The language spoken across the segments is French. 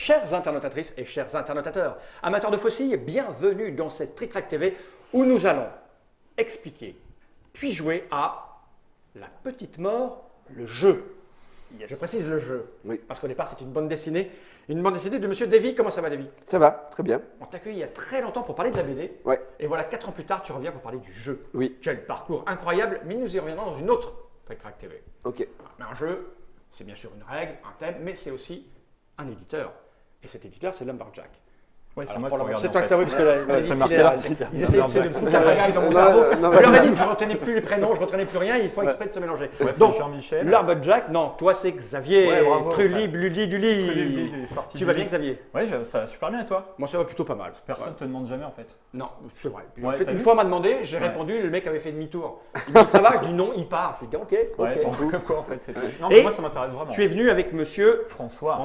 Chères internautatrices et chers internautateurs, amateurs de fossiles, bienvenue dans cette Trick Track TV où nous allons expliquer puis jouer à La Petite Mort, le jeu. Yes. Je précise le jeu, Oui. parce qu'au départ c'est une bande dessinée de Monsieur Davy. Comment ça va Davy? Ça va, très bien. On t'a accueilli il y a très longtemps pour parler de la BD, Ouais, et voilà 4 ans plus tard tu reviens pour parler du jeu. oui, Quel parcours incroyable, mais nous y reviendrons dans une autre Trick Track TV. ok. Mais un jeu, c'est bien sûr une règle, un thème, mais c'est aussi un éditeur. Et cet éditeur, c'est Lumberjack. Ouais, c'est Alors, moi pour qui le moment, regarde. c'est toi en que fait. ça parce que là, Ouais, c'est marqué l'article. ils essaient de me foutre la bagaille dans mon Non, cerveau. non, Je leur ai mais- dit que je ne retenais plus les prénoms, je ne retenais plus rien, ils font exprès de se mélanger. Ouais, c'est Donc, Jean-Michel. Lumberjack, non, toi c'est Xavier. Ouais, bravo, Trulli, Bluli, Duli. Trulli, il est sorti Tu du vas lit. bien Xavier? Ouais, ça va super bien et toi? Moi ça va plutôt pas mal. Personne Ouais. te demande jamais en fait. Non, c'est vrai. Puis, Ouais, en fait, t'as une vu fois on m'a demandé, j'ai Ouais. répondu, le mec avait fait demi-tour. Il me dit ça va, je dis non, il part. Je lui dis ok, Ouais, ok. s'en fout comme quoi en fait. Non, Et mais moi ça m'intéresse vraiment. Tu es venu avec monsieur François,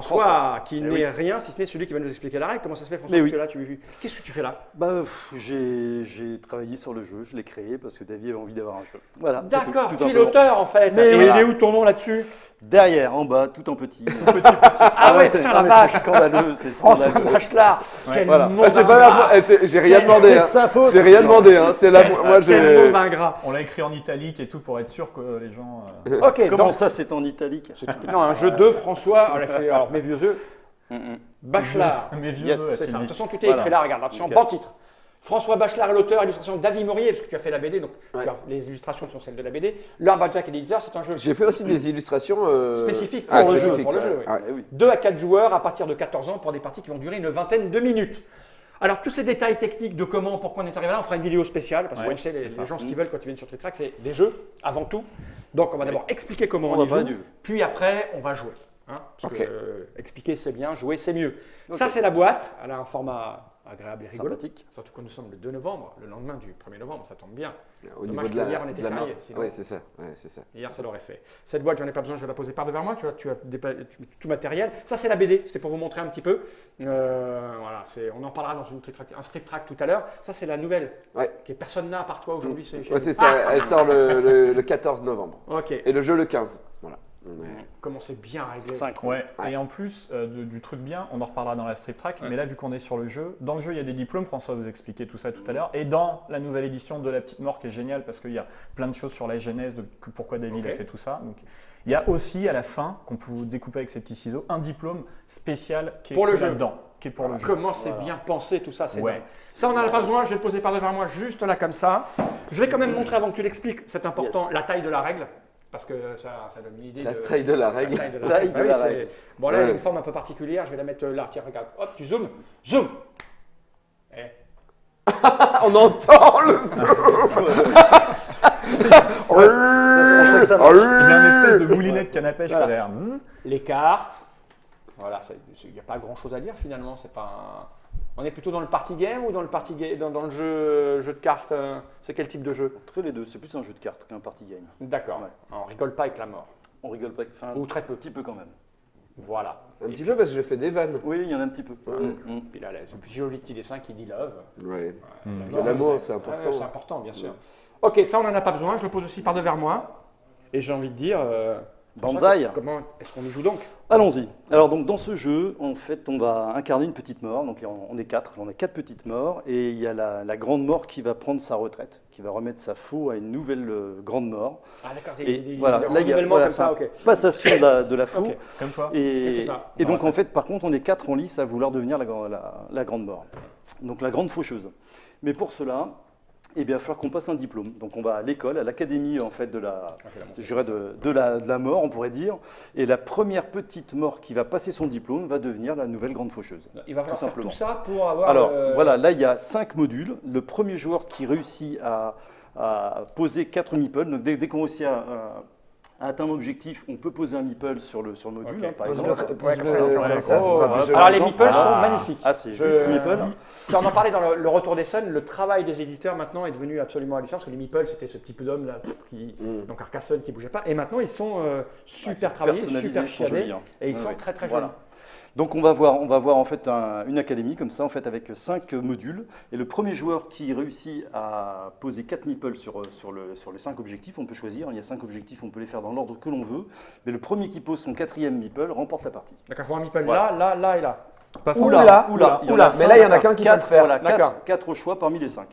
qui Eh n'est oui. rien si ce n'est celui qui va nous expliquer la règle. Comment ça se fait François? Mais oui. Tu es là, qu'est-ce que tu fais là? Bah, j'ai travaillé sur le jeu, je l'ai créé parce que Davy avait envie d'avoir un jeu. Voilà. c'est D'accord, tout tu es simplement. l'auteur en fait. Mais Et oui. il est où ton nom là-dessus? Derrière, en bas, tout en petit. Ah ouais, c'est- putain non, la mais vache. c'est scandaleux, c'est François scandaleux. Bachelard. Quel voilà. mot Ah, c'est pas d'ingrat. ma faute, j'ai rien demandé. C'est Hein. de sa faute. J'ai rien demandé. Hein. C'est là, moi Quel j'ai. mot d'ingrat. On l'a écrit en italique et tout pour être sûr que les gens. Ok, Comment donc, ça, c'est en italique? non, un jeu de François. On a fait, alors mes vieux œufs. Mm. Bachelard. Mes vieux Yes, œufs, C'est ça. De Sylvie. toute façon, tout est Voilà. écrit là. Regarde, attention, Ok. bon titre. François Bachelard est l'auteur, illustration Davy Maurier, parce que tu as fait la BD, donc Ouais. les illustrations sont celles de la BD. Lumberjack est l'éditeur, c'est un jeu J'ai fait aussi des illustrations spécifiques ah, pour le jeu. spécifiques, Pour le jeu, ouais. oui. Ouais. Eh oui. 2 à 4 joueurs à partir de 14 ans pour des parties qui vont durer une vingtaine de minutes. Alors, tous ces détails techniques de comment, pourquoi on est arrivé là, on fera une vidéo spéciale parce que Ouais, vous savez, c'est les ça. gens, ce qu'ils veulent quand ils viennent sur Trick Track, c'est des jeux avant tout. Donc, on va d'abord expliquer comment On on, va y parler joue, du jeu. puis après, on va jouer. Hein, parce Ok. que expliquer, c'est bien, jouer, c'est mieux. Ok. Ça, c'est la boîte. Elle a un format agréable et rigolo. Sympathique. Surtout que nous sommes le 2 novembre, le lendemain du 1er novembre, ça tombe bien. Au Dommage niveau de que hier, on la, était de la férié, marque. sinon. Ouais, c'est ça. Ouais, c'est ça. Hier, ça l'aurait fait. Cette boîte, j'en ai pas besoin, je vais la poser par devant moi. Tu as tout matériel. Ça, c'est la BD. C'était pour vous montrer un petit peu. Voilà, on en parlera dans un strip track tout à l'heure. Ça, c'est la nouvelle. Ouais. Que personne n'a à part toi aujourd'hui. Ouais, c'est ça. Elle sort le 14 novembre. Ok. Et le jeu le 15. Voilà. On est- Comment c'est bien réglé. 5. Ouais. Ouais. Et en plus du truc bien, on en reparlera dans la strip track, Ouais. mais là vu qu'on est sur le jeu, dans le jeu il y a des diplômes, François vous expliquait tout ça tout à l'heure, et dans la nouvelle édition de La Petite Mort qui est géniale parce qu'il y a plein de choses sur la genèse, pourquoi David Ok. a fait tout ça. Donc, il y a aussi à la fin, qu'on peut découper avec ses petits ciseaux, un diplôme spécial qui est Pour le jeu. là-dedans, qui est pour le jeu. Comment c'est bien pensé tout ça, c'est Ouais. dingue. Ça, on n'en a pas besoin. Je vais le poser par devant moi, juste là comme ça. Je vais quand même montrer avant que tu l'expliques, c'est important, Yes. la taille de la règle. Parce que ça donne une idée La de taille de la règle. La taille de la Taille règle. de Bah la oui, c'est- règle. Bon, là, elle a Ouais. une forme un peu particulière. Je vais la mettre là. Tiens, regarde. Hop, tu zoomes. Zoom. Eh. On entend le son. on sait que ça marche. Il y a une espèce de moulinet de canne à pêche Voilà. derrière. Zzz. Les cartes. Voilà, il n'y a pas grand chose à dire finalement. C'est pas On est plutôt dans le party game ou dans le, dans le jeu de cartes C'est quel type de jeu? Entre les deux, c'est plus un jeu de cartes qu'un party game. D'accord. Ouais. On rigole pas avec la mort. On rigole pas, enfin, Ou très peu. un petit peu quand même. Voilà. Un petit peu parce que j'ai fait des vannes. Oui, il y en a un petit peu. Ouais. Mm. Puis là, ce joli petit dessin qui dit love. Ouais. Parce que l'amour, c'est important. c'est important, bien sûr. Ok, ça, on n'en a pas besoin. Je le pose aussi par devers moi. Et j'ai envie de dire. Banzai. Comment est-ce qu'on y joue donc? Allons-y. Alors donc dans ce jeu, en fait, on va incarner une petite mort. Donc on est 4, on a 4 petites morts et il y a la grande mort qui va prendre sa retraite, qui va remettre sa faux à une nouvelle grande mort. Ah, d'accord, c'est Et des voilà, là il y a renouvellements voilà, comme ça, c'est ok. une passation de la faux. Ok. Comme toi. Ok, Et, c'est ça. et donc en fait, par contre, on est 4 en lice à vouloir devenir la grande mort. Donc la grande faucheuse. Mais pour cela, eh bien, il va falloir qu'on passe un diplôme. Donc on va à l'école, à l'académie en fait de la mort, on pourrait dire. Et la première petite mort qui va passer son diplôme va devenir la nouvelle grande faucheuse. Il va falloir faire simplement. tout ça pour avoir. Alors voilà, là il y a 5 modules. Le premier joueur qui réussit à poser 4 meeples, donc dès qu'on réussit à atteindre l'objectif, on peut poser un meeple sur le module, Ok. hein, par Pose-le exemple. pose-le Ouais, comme comme ça, ça, ça sera plus joli. Alors les Par meeples exemple, sont ah. magnifiques. Ah, c'est Je- joli, petit meeple. Ça, on en parlait dans le retour des scènes, le travail des éditeurs maintenant est devenu absolument hallucinant parce que les meeples c'était ce petit peu d'homme là, qui, donc Carcassonne qui bougeait pas, et maintenant ils sont super travaillés, personnalisés, super ils sont chiadés, jolis, hein. et ils Ouais, sont ouais. très très Voilà. jolis. Donc on va voir en fait une académie comme ça en fait avec 5 modules et le premier joueur qui réussit à poser 4 meeples sur les 5 objectifs, on peut choisir, il y a 5 objectifs, on peut les faire dans l'ordre que l'on veut, mais le premier qui pose son 4e meeple remporte la partie. Donc il faut un meeple Voilà. là et là. Pas Oula, Oula, mais là, il y en a qu'un qui peut le faire. Voilà, D'accord. 4 au choix parmi les 5.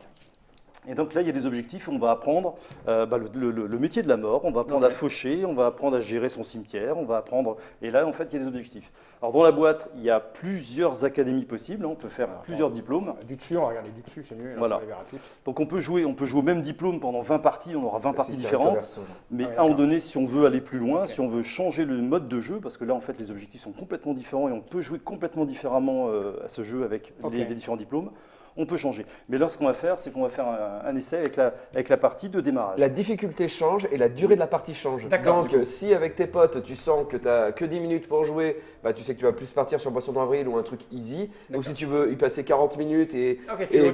Et donc là, il y a des objectifs. On va apprendre le métier de la mort, on va apprendre à faucher, on va apprendre à gérer son cimetière, on va apprendre. Et là, en fait, il y a des objectifs. Alors dans la boîte, il y a plusieurs académies possibles. On peut faire plusieurs diplômes. Du dessus, on va regarder du dessus, c'est mieux. Voilà. On va verra tous. Donc on peut jouer au même diplôme pendant 20 parties. On aura 20 parties Si c'est différentes. verso. Mais Ah oui, à un moment d'accord. donné, si on veut aller plus loin, Ok. si on veut changer le mode de jeu, parce que là, en fait, les objectifs sont complètement différents et on peut jouer complètement différemment à ce jeu avec Ok. les différents diplômes, on peut changer. Mais là, ce qu'on va faire, c'est qu'on va faire un essai avec la partie de démarrage. La difficulté change et la durée de la partie change. D'accord. Donc, si avec tes potes, tu sens que tu n'as que 10 minutes pour jouer, bah, tu sais que tu vas plus partir sur Boisson d'Avril ou un truc easy. Ou si tu veux y passer 40 minutes et Ok, Et-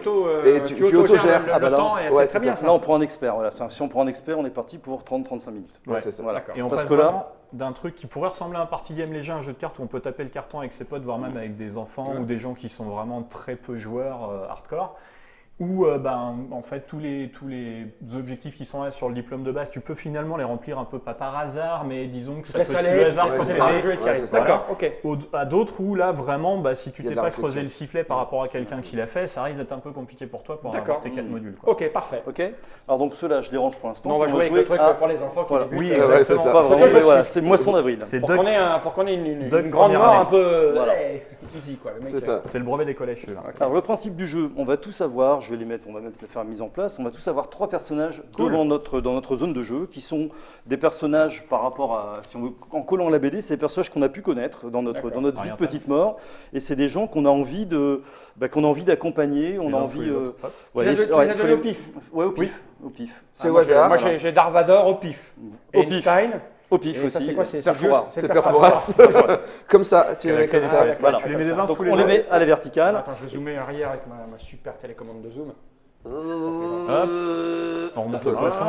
tu tu auto-gères. le, Ah bah là, temps et ouais, c'est très c'est bien ça. ça. Là, on prend un expert. Voilà. Si on prend un expert, on est parti pour 30-35 minutes. Ouais, c'est ça. Voilà. D'accord. Et on Parce passe que là- vraiment d'un truc qui pourrait ressembler à un party game léger, un jeu de cartes où on peut taper le carton avec ses potes, voire même avec des enfants ou des gens qui sont vraiment très peu joueurs hardcore. Où en fait tous les objectifs qui sont là sur le diplôme de base, tu peux finalement les remplir un peu pas par hasard, mais disons que ça Laisse peut être aller, le hasard ouais, quand c'est tu ça. es le jeu et t'y Ouais, arrives. c'est ça. D'accord, ok. à d'autres où là vraiment si tu Il y a t'es de la pas creusé réflexion. le sifflet par rapport à quelqu'un qui l'a fait, ça risque d'être un peu compliqué pour toi pour avoir D'accord. tes 4 modules. Quoi. Ok, parfait. Ok. Alors donc ceux-là, je les range pour l'instant. On va jouer avec le truc à- pour les enfants qui Voilà. débutent. Oui, Ouais, ouais, exactement. c'est ça. Pas Faut vraiment, que je mais voilà, suis. c'est moisson d'avril. C'est Pour Duck- qu'on ait une Duck grande première mort année. un peu Voilà. easy quoi. Le mec, C'est ça. c'est le brevet des collèges celui-là. Alors le principe du jeu, on va tout savoir, je vais les mettre, on va mettre faire la mise en place, on va tous avoir 3 personnages Cool. dans notre zone de jeu, qui sont des personnages par rapport à, si on veut, en collant la BD, c'est des personnages qu'on a pu connaître dans notre D'accord. vie de Rien petite mort, et c'est des gens qu'on a envie d'accompagner, on Les a uns sous envie. les autres. Hop. Tu les as donnés au pif. Ouais, au pif, au pif. C'est au Moi, hasard. j'ai Darvador au pif. Au pif. Einstein. Au pif Et ça, aussi. c'est quoi? C'est Perfora. c'est C'est le Perforas. Comme ça, tu les mets comme ça. d'accord. Voilà. Tu les mets les uns Donc sous les on les autres. met à la verticale. Attends, je vais zoomer arrière avec ma super télécommande de zoom. On remonte le poisson.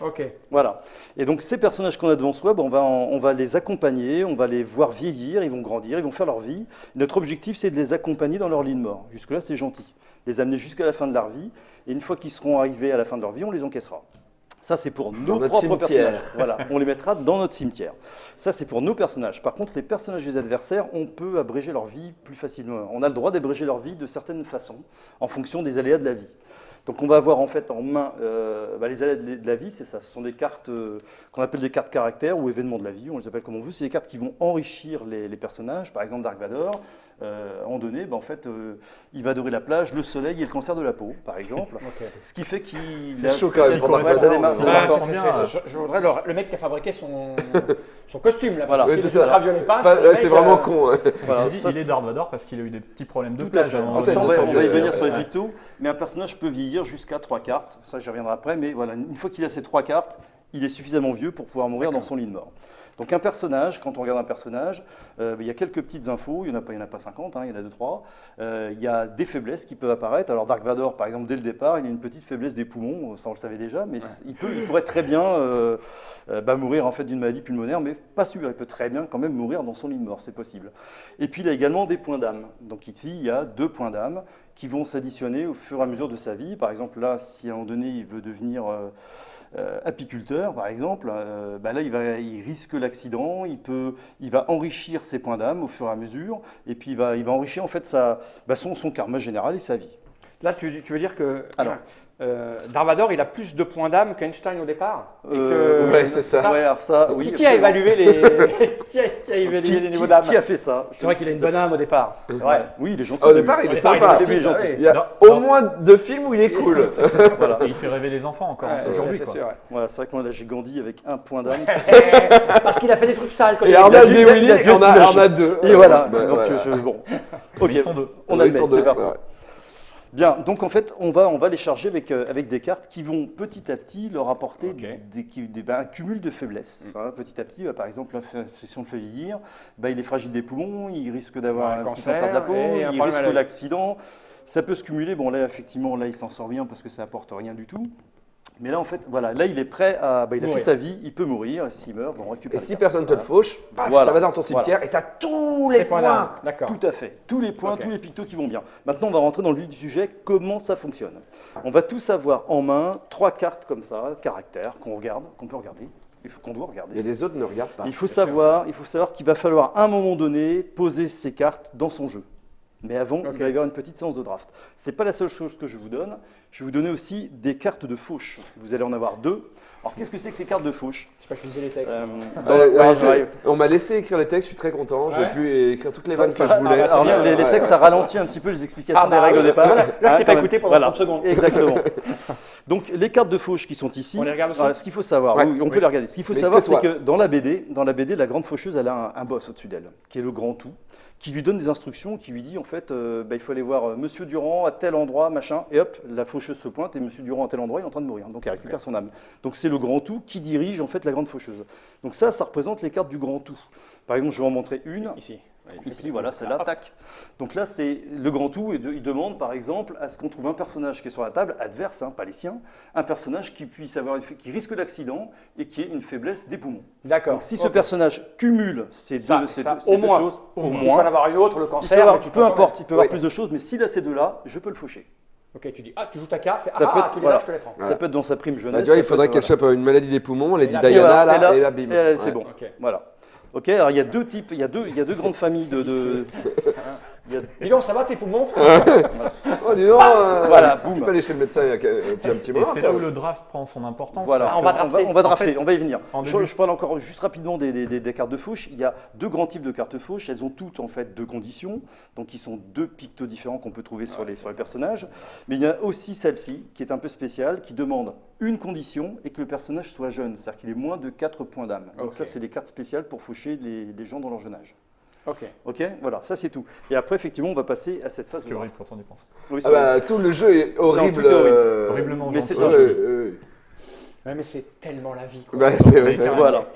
Ok. Voilà. Et donc ces personnages qu'on a devant soi, ben, on va les accompagner, on va les voir vieillir, ils vont grandir, ils vont faire leur vie. Notre objectif, c'est de les accompagner dans leur ligne mort. Jusque-là, c'est gentil. Les amener jusqu'à la fin de leur vie. Et une fois qu'ils seront arrivés à la fin de leur vie, on les encaissera. Ça, c'est pour nos notre propres cimetière. personnages. Voilà, on les mettra dans notre cimetière. Ça, c'est pour nos personnages. Par contre, les personnages des adversaires, on peut abréger leur vie plus facilement. On a le droit d'abréger leur vie de certaines façons, en fonction des aléas de la vie. Donc on va avoir en fait en main les aléas de la vie, c'est ça. Ce sont des cartes qu'on appelle des cartes caractères ou événements de la vie, on les appelle comme on veut. C'est des cartes qui vont enrichir les personnages. Par exemple, Dark Vador, à un moment donné, il va adorer la plage, le soleil et le cancer de la peau, par exemple. Ok. Ce qui fait qu'il... C'est chaud quand même pour Dark Ouais, ça Vador, démarre, mais- ça Ouais, démarre c'est fort. bien. Je voudrais le mec qui a fabriqué son costume là. Voilà. Parce que Ouais, si c'est le ça. ultraviolet passe, Pas- le ouais, mec, c'est vraiment con. Ouais. Voilà, il ça, est Darth Vader parce qu'il a eu des petits problèmes de Tout à plage. fait. à un moment En fait, donné. Ça, on va y Ouais, venir sur les ouais. pictos, mais un personnage peut vieillir jusqu'à 3 cartes. Ça, j'y reviendrai après, mais voilà, une fois qu'il a ces 3 cartes, il est suffisamment vieux pour pouvoir mourir dans son lit de mort. Donc un personnage, quand on regarde un personnage, il y a quelques petites infos, il n'y en a pas 50, il y en a 2-3. Il y a des faiblesses qui peuvent apparaître. Alors Dark Vador, par exemple, dès le départ, il a une petite faiblesse des poumons, ça on le savait déjà, mais il pourrait très bien mourir en fait d'une maladie pulmonaire, mais pas sûr, il peut très bien quand même mourir dans son lit de mort, c'est possible. Et puis il a également des points d'âme. Donc ici, il y a 2 points d'âme qui vont s'additionner au fur et à mesure de sa vie. Par exemple, là, si à un moment donné, il veut devenir apiculteur, par exemple, là, il risque l'accident, il va enrichir ses points d'âme au fur et à mesure, et puis il va enrichir en fait son karma général et sa vie. Là, tu veux dire que Alors. Darvador, il a plus de points d'âme qu'Einstein au départ et que- Ouais, c'est ça. Ouais, alors ça, oui, Qui a absolument. évalué les qui a évalué les niveaux d'âme? Qui a fait ça? C'est vrai qu'il a une bonne âme au départ. Ouais. Oui, il est gentil. Au départ, il est sympa. Au début, il est gentil. Il y a Non, au non. moins 2 films où il est cool. Voilà. Et il fait rêver les enfants encore Ouais, aujourd'hui. c'est quoi. sûr, ouais. Voilà, c'est vrai que moi, là, j'ai grandi avec un point d'âme. Parce qu'il a fait des trucs sales. quand Et il Arnold était et petit. Willy, il y a on en a 2. Et voilà. Ouais, Donc, voilà. bon. Mais Ok, ils sont 2. on a Ils le sont mail, c'est deux, parti. ouais. Bien, donc en fait, on va les charger avec des cartes qui vont petit à petit leur apporter Ok. un cumul de faiblesses. Petit à petit, par exemple, si on le fait vieillir, il est fragile des poumons, il risque d'avoir Ouais, un petit cancer de la peau, et un il problème risque à la- l'accident. Ça peut se cumuler. Bon, là, effectivement, là, il s'en sort bien parce que ça apporte rien du tout. Mais là, en fait, voilà, là, il est prêt à. Il a fait Mourir. sa vie, il peut mourir. S'il meurt, on récupère. Et les si cartes. personne te le fauche, paf, Voilà. ça va dans ton cimetière et t'as tous les Ses points points. d'âme. D'accord. Tout à fait. Tous les points, Ok. tous les pictos qui vont bien. Maintenant, on va rentrer dans le vif du sujet, comment ça fonctionne. On va tous avoir en main 3 cartes comme ça, caractères, qu'on peut regarder. qu'on doit regarder. Et les autres ne regardent pas. Il faut savoir qu'il va falloir à un moment donné poser ses cartes dans son jeu. Mais avant, il va y avoir une petite séance de draft. Ce n'est pas la seule chose que je vous donne. Je vais vous donner aussi des cartes de fauche. Vous allez en avoir 2. Alors, qu'est-ce que c'est que les cartes de fauche? C'est pas que je lisais les textes. On m'a laissé écrire les textes, je suis très content. J'ai Ouais. pu écrire toutes les vannes que je voulais. Alors, bien, les textes, ça ralentit un petit peu les explications des règles au départ. Là, je Hein, t'ai quand pas même. écouté pendant Voilà. 30 secondes. Exactement. Donc, les cartes de fauche qui sont ici, On les regarde aussi ce qu'il faut savoir, Ouais. oui, on peut les regarder. Ce qu'il faut Mais savoir, que c'est toi. que dans la BD, la grande faucheuse, elle a un boss au-dessus d'elle, qui est le grand tout, qui lui donne des instructions, qui lui dit en fait, il faut aller voir Monsieur Durand à tel endroit, machin, et hop, la faucheuse se pointe et Monsieur Durand à tel endroit, il est en train de mourir, donc elle récupère son âme. Donc c'est le grand tout qui dirige en fait la grande faucheuse. Donc ça représente les cartes du grand tout. Par exemple, je vais en montrer une. Ici. Ici, voilà, c'est là, tac. Donc là, c'est le grand tout, et il demande par exemple à ce qu'on trouve un personnage qui est sur la table, adverse, hein, pas les siens, un personnage qui puisse avoir qui risque l'accident et qui ait une faiblesse des poumons. D'accord. Donc si ce personnage cumule ces Ça, deux, ça, ces au deux moins. choses, au Il peut moins, en avoir une autre, le il peut cancer. avoir- mais tu peu t'en importe, il peut avoir Oui. plus de choses, mais s'il a ces deux-là, je peux le faucher. Ok, tu dis, ah, tu joues ta carte, Ça peut être- tu les voilà. as, je te les prends. Ça peut être dans sa prime jeunesse. Bah, tu vois, il ça peut faudrait être- qu'elle chope une maladie des poumons, Lady là, Diana, voilà, là, et et là, là, bim. et là, c'est Ouais. bon. Ok. Voilà. Ok, alors il y a deux types, il y a deux grandes familles de Dis donc, ça va tes poumons Oh, dis donc, Voilà, tu boum. peux aller chez le médecin depuis un petit Et moment. c'est toi. là où le draft prend son importance. Voilà, parce on que- va drafter. on va drafter, En fait, on va y venir. en Je, début- je parle encore juste rapidement des cartes de fauche. Il y a deux grands types de cartes fauche. Elles ont toutes en fait deux conditions. Donc, ils sont deux pictos différents qu'on peut trouver sur les personnages. Mais il y a aussi celle-ci qui est un peu spéciale, qui demande une condition et que le personnage soit jeune, c'est-à-dire qu'il ait moins de 4 points d'âme. Donc Ok. ça, c'est les cartes spéciales pour faucher les gens dans leur jeune âge. Ok. Ok, voilà, ça c'est tout. Et après, effectivement, on va passer à cette phase C'est de horrible quand on y pense. Oui, Ah bah, tout le jeu est horrible. tout est horrible. Horriblement mais gentil. c'est un Ouais, jeu. Ouais, mais c'est tellement la vie. Quoi. Bah, c'est vrai. Mais Voilà.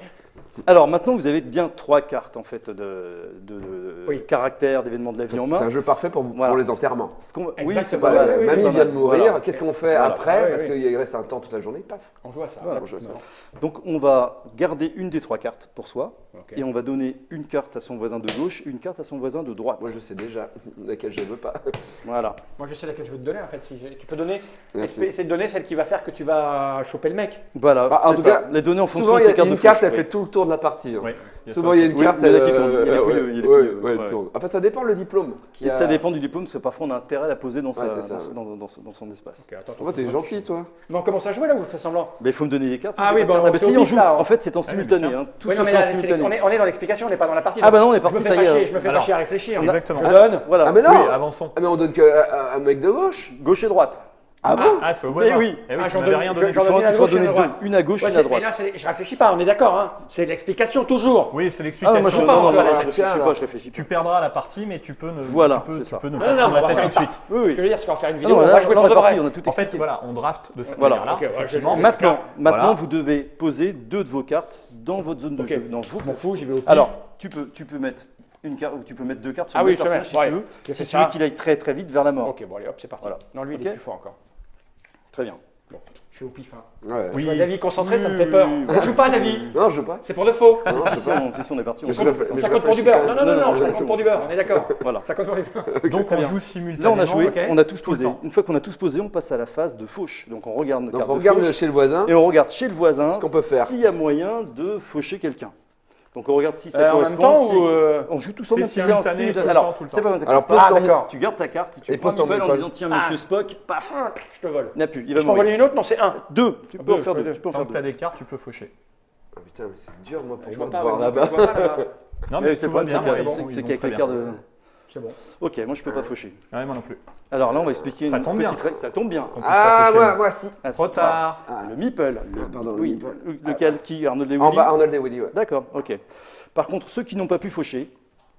Alors maintenant, vous avez bien 3 cartes en fait de Oui. caractères, d'événements de la vie en C'est main. un jeu parfait pour Voilà. les enterrements. Oui, c'est Exactement. pas mal. Ouais, ouais, Mamie c'est pas vient mal. de mourir, Voilà. qu'est-ce qu'on fait Voilà. après Ouais, Parce ouais. qu'il reste un temps toute la journée, paf. On joue à ça. Voilà, on joue à ça. Donc on va garder une des 3 cartes pour soi Ok. et on va donner une carte à son voisin de gauche, une carte à son voisin de droite. Moi, je sais déjà laquelle je veux pas. Voilà. Moi, je sais laquelle je veux te donner en fait. Si tu peux donner, Merci. essayer de donner celle qui va faire que tu vas choper le mec. Voilà. Bah, en c'est tout ça. cas, les donner en fonction Souvent, de il y ces a cartes une de carte, fauche, elle oui. fait tout le tour de la partie. hein. Oui, il y a Souvent, ça. il y a une Oui, carte, il y en a qui tournent. Il y en a ouais, plus, il y en a ouais, plus, ouais, elle ouais. tourne. Enfin, ça dépend le diplôme. qui Et a- ça dépend du diplôme, parce que parfois on a intérêt à la poser dans, Ouais, c'est ça. dans son espace. Ok, attends. Oh, t'es gentil, toi. Mais on commence à jouer là ou on fait semblant? Mais il faut me donner les cartes. Ah moi, j'ai oui, pas bon, de cartes. c'est si, au on pif, joue. là, En fait, c'est en oui, simultané. tiens. Hein. Tout Oui, se non, mais fait en là, simultané. on est dans l'explication, on n'est pas dans la partie. Ah bah non, on est Je me parti, fais ça pas y chier, est. je me fais pas Alors, chier à réfléchir. Exactement. Je donne. Voilà. Ah, mais non Oui, avançons. Ah, mais on donne qu'à un mec de gauche. Gauche et droite. Ah bon Ah, c'est au voisin. Eh oui. Eh oui, Ah, tu j'en m'avais donne- rien je- donné. j'en Il faut, donne une à il faut gauche et donner une à deux. droite. Une à gauche et Ouais, une à mais droite. là, je réfléchis pas, on est d'accord. Hein. C'est l'explication toujours. Oui, c'est Ah, l'explication. moi je pas non, non, encore, non, là, je tiens, réfléchis là. pas, je réfléchis Tu pas. perdras la partie, mais tu peux ne, Voilà, tu peux, c'est tu ça. peux ne Non, pas non, prendre on la va tête faire tout de suite. Oui, Ce oui. que je veux dire, c'est qu'on va faire une Ah vidéo, non, on là, va jouer là, on pour est de parti, vrai. on a tout En fait, expliqué. voilà, on draft de cette Voilà. manière-là. Ok, ouais, effectivement. Maintenant, Voilà. vous devez poser 2 de vos cartes dans votre zone de Ok. jeu. Dans vos Je m'en fous, j'y vais au pif. Alors, tu peux mettre une carte ou tu peux mettre 2 cartes sur Ah le oui, même je personnage sais, si ouais. tu veux. J'ai fait Si tu veux ça. qu'il aille très très vite vers la mort. Ok, bon, allez, hop, c'est parti. Voilà. Non, lui, il Ok. est plus fort encore. Très bien. Bon, je suis au pif. Hein. Ouais. Oui. Je vois David concentré, ça me fait peur. Oui, On joue pas, David. Non, je veux pas. C'est pour de faux. Non, Si, je veux pas. si on est parti, on Je joue. réfléchis. Mais Ça je compte pour du réfléchis beurre. quand Non, même. non, non, Non, ça non, compte je- pour du beurre, on est d'accord. Voilà. Ça compte pour du beurre. Donc, Très on bien. joue Là, simultanément. on a joué, ok. on a tous Tout le posé. temps. Une fois qu'on a tous posé, on passe à la phase de fauche. Donc on regarde nos Donc, cartes on de regarde fauche chez le voisin. et on regarde chez le voisin Ce qu'on peut faire. s'il y a moyen de faucher quelqu'un. Donc on regarde si ça En correspond. même temps si- ou. On joue tous en C'est même temps. simultané, simultané. tout le Alors, temps, tout le c'est temps. pas comme ça que Alors, ça se passe. ah, d'accord. Tu gardes ta carte et tu Et prends pose ton Meeple en Meeple. disant tiens, Ah. monsieur Spock, paf, Je te vole. il n'a plus, il Je va peux en voler mourir. une autre? Non, c'est un. 2, tu peux Deux, en faire ouais, 2. deux. Tu peux en Tant faire que tu as 2. des cartes, tu peux faucher. Ah putain, mais c'est dur, moi, pour Je moi, vois de pas, voir ouais, là-bas. je vois pas là-bas. Non, Mais mais c'est tout pas va bien. c'est ils bon, vont- ils c'est vont qu'avec très les bien. cartes de. C'est bon. Ok, moi je peux pas faucher. Ouais, moi non plus. Alors là, on va expliquer Ça une tombe petite bien. règle. Ça tombe bien. Qu'on puisse pas Ah, faucher. moi, si. Ah, Trop c'est- tard. Ah, Le Meeple. pardon, le Oui, Meeple. lequel qui Arnold et En Willy bas, Arnold et Willy, ouais. D'accord, ok. Par contre, ceux qui n'ont pas pu faucher,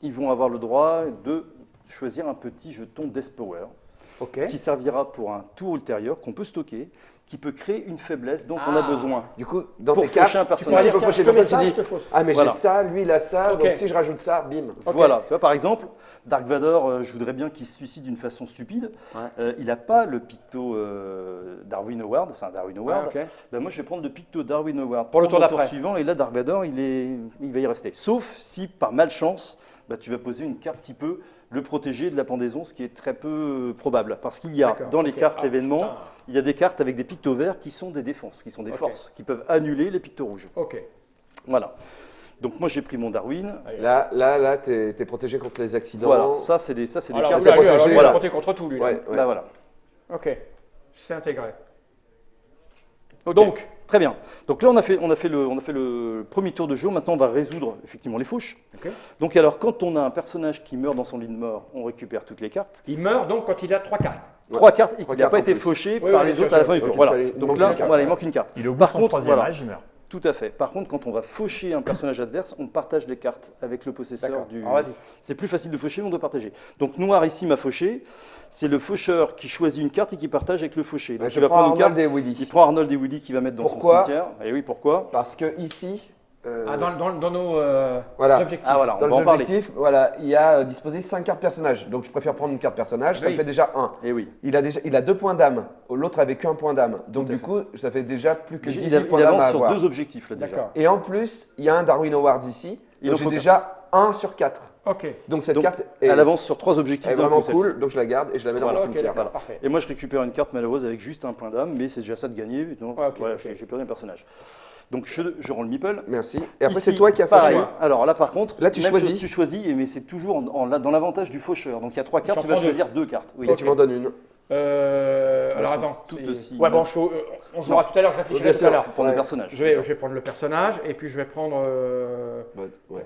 ils vont avoir le droit de choisir un petit jeton Deathpower Ok. qui servira pour un tour ultérieur qu'on peut stocker, qui peut créer une faiblesse dont on a Ah. besoin. Du coup, dans Pour tes cartes, faucher un tu personnage. pourrais dire, Tiens, faut faucher je te mets personne, ça, tu je dis, te fausse. ah, mais Voilà. j'ai ça, lui, il a ça, Ok. donc si je rajoute ça, bim. Ok. Voilà, tu vois, par exemple, Dark Vador, je voudrais bien qu'il se suicide d'une façon stupide. Ouais. Il n'a pas le picto Darwin Award, c'est un Darwin Award. Ouais, ok. Ben moi, je vais prendre le picto Darwin Award Pour le tour mon d'après. suivant, et là, Dark Vador, il va y rester. Sauf si, par malchance, bah, tu vas poser une carte qui peut le protéger de la pendaison, ce qui est très peu probable. Parce qu'il y a, D'accord, dans les ok. cartes Ah, événements, putain. il y a des cartes avec des pictos verts qui sont des défenses, qui sont des Ok. forces, qui peuvent annuler les pictos rouges. Ok. Voilà. Donc moi j'ai pris mon Darwin. Là, t'es protégé contre les accidents. Voilà, ça c'est des Alors, cartes oula, lui, alors, protégées. lui, il est Voilà. protégé contre tout, lui. là. Ouais, ouais. Là voilà. Ok, c'est intégré. Ok. Donc, Très bien. Donc là, on a fait le premier tour de jeu. Maintenant, on va résoudre effectivement les fauches. ok. Donc alors, quand on a un personnage qui meurt dans son lit de mort, on récupère toutes les cartes. Il meurt donc quand il a 3 cartes. Ouais. 3 cartes et qui Trois n'a cartes pas en été plus. fauché Oui, par oui, les sûr, autres à la sûr. fin du Donc, tour. il Voilà. fallait- il Donc manque là, une carte, voilà, il ouais. manque une carte. Il est au bout Par de son contre, 3e voilà. âge, il meurt. Tout à fait. Par contre, quand on va faucher un personnage adverse, on partage les cartes avec le possesseur D'accord. du. Alors, vas-y. C'est plus facile de faucher, mais on doit partager. Donc Noir ici m'a fauché. C'est le faucheur qui choisit une carte et qui partage avec le fauché. Donc Je il va prendre une Arnold carte. et Willy. Il prend Arnold et Willy qui va mettre dans Pourquoi son cimetière. Et oui, pourquoi? Parce que ici, Ah, dans nos Voilà. objectifs. Ah voilà, dans on va en les parler. objectifs, voilà, il y a disposé 5 cartes personnages. Donc je préfère prendre une carte personnage, ça Oui. me fait déjà 1. Et oui. Il a 2 points d'âme, l'autre avait qu'un point d'âme. Donc Tout à du fait. coup, ça fait déjà plus que 18 Il points d'âme à avance sur avoir. 2 objectifs là déjà. D'accord. Et en plus, il y a un Darwin Award ici. Il en Donc j'ai faut déjà 1 sur 4. Ok. Donc cette Donc, carte est, Elle avance sur 3 objectifs est d'un vraiment coup, cool, celle-ci. donc je la garde et je la mets dans Voilà, le ok, cimetière. d'accord, parfait. Et moi, je récupère une carte malheureuse avec juste un point d'âme, mais c'est déjà ça de gagner. Donc, Ouais, ok, voilà, ok. j'ai perdu un personnage. Donc je rends le meeple. Merci. Et après, Ici, c'est toi qui as pareil. fauché. Alors là, par contre, Là, tu même choisis. chose, tu choisis, mais c'est toujours dans l'avantage du faucheur. Donc il y a 3 cartes, J'en tu vas prends deux. choisir 2 cartes. Oui. Et tu m'en donnes une. Alors Elles sont attends. toutes c'est- aussi Ouais, bon, bonnes. on jouera tout à l'heure, je réfléchirai bien tout à sûr. l'heure. Faut prendre Ouais. le personnage. Je vais prendre le personnage et puis je vais prendre. Bah, ouais.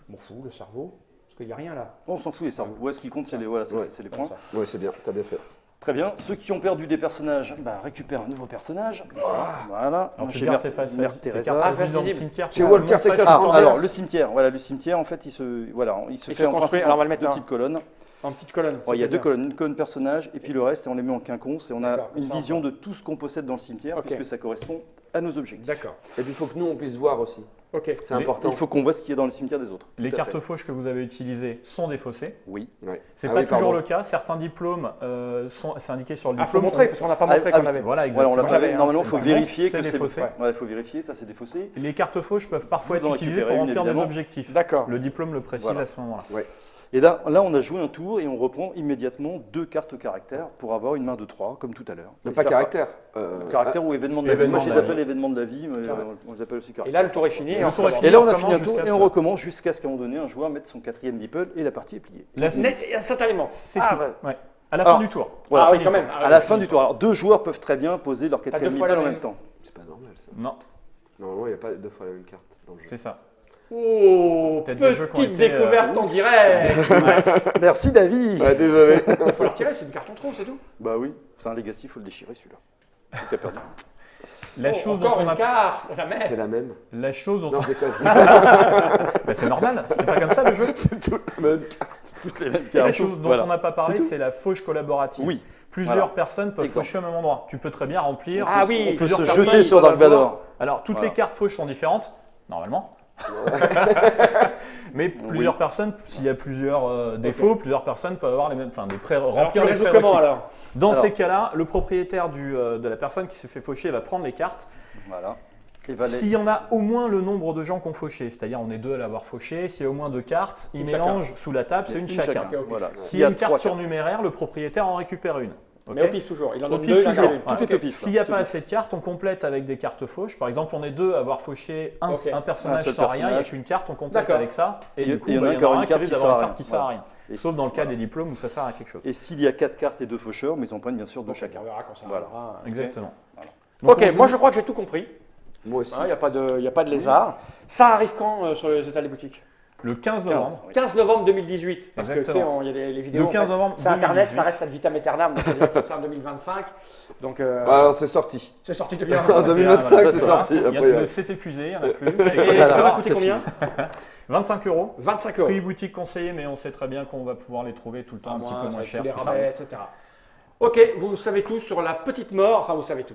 Je m'en fous, le cerveau. Parce qu'il n'y a rien là. On s'en fout les cerveaux. Ouais, ce qui compte, c'est les, voilà, Ouais. c'est les Comme points. ça. Ouais, c'est bien, t'as bien fait. Très bien. Ceux qui ont perdu des personnages récupèrent un nouveau personnage. Voilà. Alors, tu Chez gardes Mère, tes faces, Mère tes Teresa. cartes Ah, visibles dans le visible. cimetière. Chez Tout Walker, le monde Texas sache Ah, que Ranger. alors le cimetière, voilà, le cimetière, en fait, il se Et fait en construit, principe alors on va le mettre deux là. petites colonnes. En petite colonne. Ouais, il y a c'est 2 bien. colonnes, une colonne personnage et puis le reste, et on les met en quinconce et on a D'accord, comme une ça, on vision voit. de tout ce qu'on possède dans le cimetière Ok. puisque ça correspond à nos objectifs. D'accord. Et puis il faut que nous on puisse voir aussi. Ok. C'est Les- important. Il faut qu'on voit ce qu'il y a dans le cimetière des autres. Les Tout à cartes fait. fauches que vous avez utilisées sont des faussées. Oui. Ouais. C'est Ah pas oui, toujours pardon. le cas. Certains diplômes c'est indiqué sur le Ah, faut diplôme. montrer parce qu'on n'a pas montré Ah, qu'on avait. Voilà, Voilà, on exactement. l'a pas j'avais, vu. hein, Normalement, il faut Par contre, vérifier c'est que des c'est faussés. Ouais, il faut vérifier, ça c'est des faussés. Les cartes fauches peuvent parfois Vous être en utilisées pour récupérez une, remplir des évidemment. objectifs. D'accord. Le diplôme le précise Voilà. à ce moment-là. Et là, on a joué un tour et on reprend immédiatement 2 cartes caractères pour avoir une main de 3, comme tout à l'heure. Mais Et pas ça caractère. Caractère ou événement de la vie. Moi, je les Événement de la appelle vie. événements de la vie, mais Ah ouais. on les appelle aussi Et caractères. là, le tour est fini. Et et le on tour est recommence. fini. Et là, on a recommence fini un tour jusqu'à et on ce- recommence jusqu'à ce qu'à un moment donné, un joueur mette son 4e meeple et la partie est pliée. La- Instantanément. C'est Ah, tout. Ouais. À la Alors, fin du tour. Voilà. Ah oui, quand même. À la fin du tour. Alors, 2 joueurs peuvent très bien poser leur 4e deux fois meeple la en même. même temps. C'est pas normal ça. Non, Normalement, il n'y a pas 2 fois la même carte dans le jeu. c'est ça. Oh, Peut-être des jeux qui ont petite été, découverte en direct. Merci, David. Ouais, désolé. Il faut le retirer, c'est une carte en trop, c'est tout. Bah oui, c'est un legacy, il faut le déchirer celui-là. Tu as perdu. La Oh, chose dont encore on une a carte. Jamais. C'est la même. la chose dont Non, on... je déconne. Bah, c'est normal, c'était pas comme ça le jeu. Toute la même carte. Toutes les mêmes La cartes. chose dont Voilà. on n'a pas parlé, C'est tout. c'est la fauche collaborative. Oui. Plusieurs Voilà. personnes peuvent Exemple. faucher au même endroit. Tu peux très bien remplir. Ah oui, On peut plusieurs se personnes, jeter ils sur doivent Dark Vador. Alors toutes Voilà. les cartes fauches sont différentes, normalement. Mais plusieurs personnes, s'il y a plusieurs défauts, plusieurs personnes peuvent avoir les mêmes, enfin des Alors, tu remplir les résous prérequis. comment alors? Dans Alors. ces cas-là, le propriétaire de la personne qui se fait faucher va prendre les cartes. Voilà. Et va les- S'il y en a au moins le nombre de gens qui ont fauché, c'est-à-dire on est 2 à l'avoir fauché, s'il y a au moins 2 cartes, il Une mélange sous la table, c'est une chacun. Ok, ok. Voilà. S'il y a une carte surnuméraire, le propriétaire en récupère une. Mais Ok. au pif toujours. Il en Au donne pif deux, il en toujours. garde une. Tout est au pif. S'il n'y a C'est pas au assez de cartes, on complète avec des cartes fauches. Par exemple, on est 2 à avoir fauché un, Ok. un personnage Un seul sans rien, il n'y a personnage. qu'une carte, on complète D'accord. avec ça. Et Il y- du coup, il y en a bah, un il qui y en aura a un une qui carte risque qui d'avoir sert à une carte qui rien. sert à Voilà. rien. Et Sauf dans le cas voilà. des diplômes où ça sert à quelque chose. Et s'il y a 4 cartes et 2 faucheurs, mais ils en prennent bien sûr 2 chacun. On verra quand ça Voilà. arrivera. Exactement. Voilà. Donc, Ok, on moi joue- je crois que j'ai tout compris. Moi aussi. Il n'y a pas de lézard. Ça arrive quand sur les états des boutiques? le 15 novembre. 15. 15 novembre 2018. Parce que tu sais, Exactement. il y a les vidéos. Le en 15 fait, novembre c'est Internet, 2018. ça reste ad vitam aeternam. Donc c'est en 2025. Donc Alors, c'est sorti. c'est sorti de bien. En 2025, Voilà, c'est ça, sorti. Il y a- Après, le c'est épuisé, il n'y en a plus. Et ça va coûter combien? 25 €. 25 euros. Prix boutique conseillé, mais on sait très bien qu'on va pouvoir les trouver tout le temps un petit peu moins avec cher. tous les tout ça. rabais, etc. Ok, vous savez tout sur la petite mort. Enfin, vous savez tout.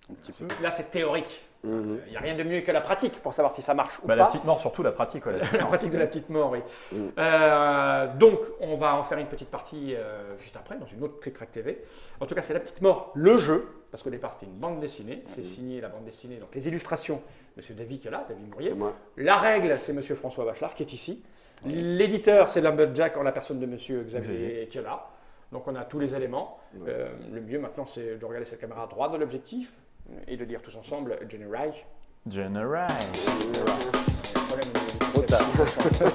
Un petit peu. Là, c'est théorique. Mhm. Il n'y a rien de mieux que la pratique pour savoir si ça marche ou Bah, la pas. petite mort, surtout la pratique. Ouais, La pratique de la petite mort, oui. Mm. Donc, on va en faire une petite partie juste après, dans une autre Trick Track TV. En tout cas, c'est la petite mort, le jeu, parce qu'au départ, c'était une bande dessinée. C'est signé la bande dessinée. Donc, les illustrations, Monsieur David qui est là, David Mourier. C'est moi. La règle, c'est Monsieur François Bachelard qui est ici. L'éditeur, c'est Lumberjack en la personne de Monsieur Xavier qui est là. Donc, on a tous les éléments. Ouais. Le mieux maintenant, c'est de regarder cette caméra droit dans l'objectif et de dire tous ensemble Generai. General. table.